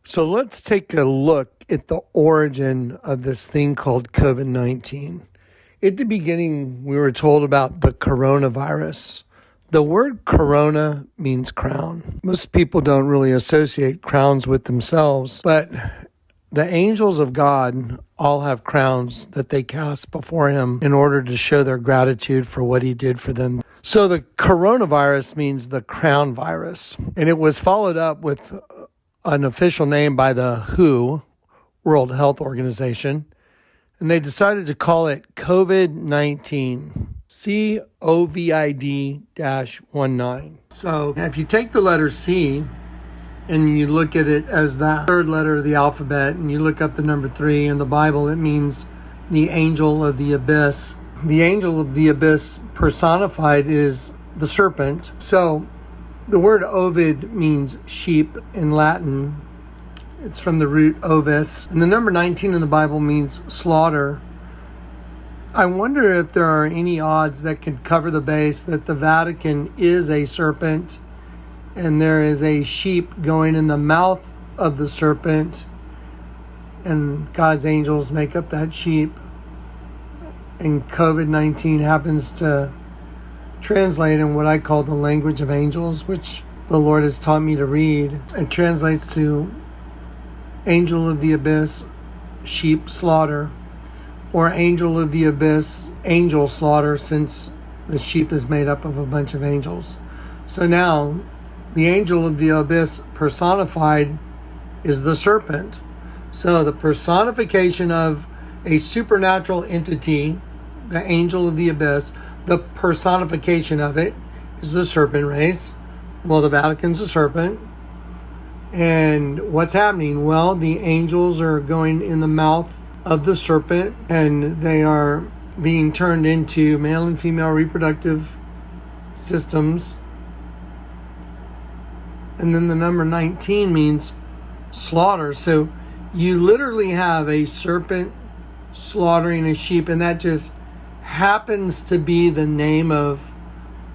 So let's take a look at the origin of this thing called COVID-19. At the beginning, we were told about the coronavirus. The word corona means crown. Most people don't really associate crowns with themselves, but the angels of God all have crowns that they cast before him in order to show their gratitude for what he did for them. So the coronavirus means the crown virus, and it was followed up with an official name by the WHO, World Health Organization, and they decided to call it COVID-19, COVID-19. So if you take the letter C and you look at it as the third letter of the alphabet and you look up the number 3 in the Bible, it means the angel of the abyss. The angel of the abyss personified is the serpent. So the word ovid means sheep in Latin. It's from the root ovis. And the number 19 in the Bible means slaughter. I wonder if there are any odds that could cover the base that the Vatican is a serpent and there is a sheep going in the mouth of the serpent and God's angels make up that sheep. And COVID-19 happens to translate in what I call the language of angels, which the Lord has taught me to read. It translates to angel of the abyss, sheep slaughter, or angel of the abyss, angel slaughter, since the sheep is made up of a bunch of angels. So now, the angel of the abyss personified is the serpent. So the personification of a supernatural entity, the angel of the abyss, the personification of it is the serpent race. Well, the Vatican's a serpent. And what's happening? Well, the angels are going in the mouth of the serpent and they are being turned into male and female reproductive systems. And then the number 19 means slaughter. So you literally have a serpent slaughtering a sheep, and that just happens to be the name of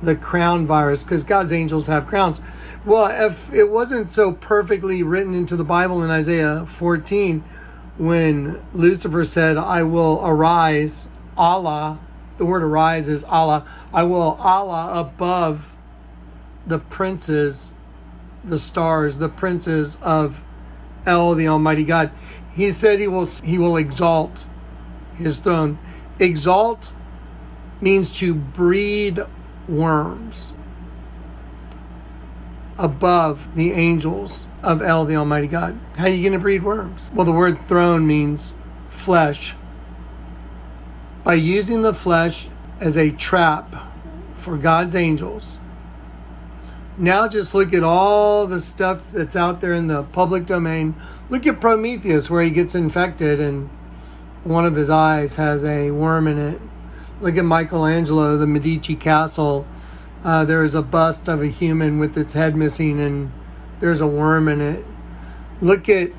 the crown virus, because God's angels have crowns. Well, if it wasn't so perfectly written into the Bible in Isaiah 14, when Lucifer said, I will arise, Allah, the word arise is Allah, I will Allah above the princes, the stars, the princes of El, the Almighty God. He said he will exalt his throne. Exalt means to breed worms above the angels of El, the Almighty God. How are you going to breed worms? Well, the word throne means flesh. By using the flesh as a trap for God's angels. Now just look at all the stuff that's out there in the public domain. Look at Prometheus, where he gets infected and one of his eyes has a worm in it. Look at Michelangelo, the Medici Castle. There's a bust of a human with its head missing and there's a worm in it. Look at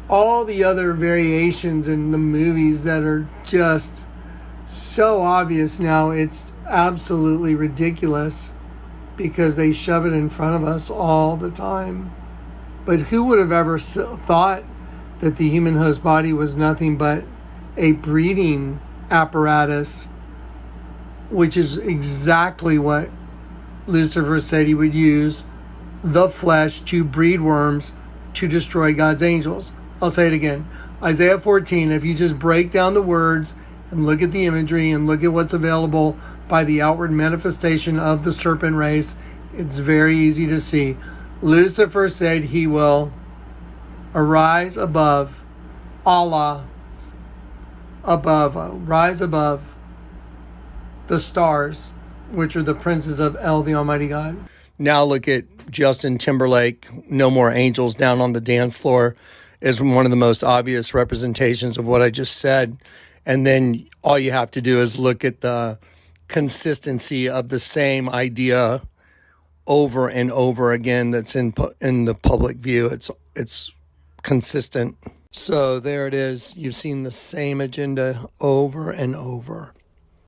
all the other variations in the movies that are just so obvious now. It's absolutely ridiculous because they shove it in front of us all the time. But who would have ever thought that the human host body was nothing but a breeding apparatus, which is exactly what Lucifer said he would use the flesh to breed worms to destroy God's angels. I'll say it again. Isaiah 14, if you just break down the words and look at the imagery and look at what's available by the outward manifestation of the serpent race, it's very easy to see. Lucifer said he will arise above Allah, rise above the stars, which are the princes of El, the Almighty God. Now look at Justin Timberlake, No More Angels Down on the Dance Floor, is one of the most obvious representations of what I just said. And then all you have to do is look at the consistency of the same idea over and over again that's in the public view. It's consistent. So there it is. You've seen the same agenda over and over.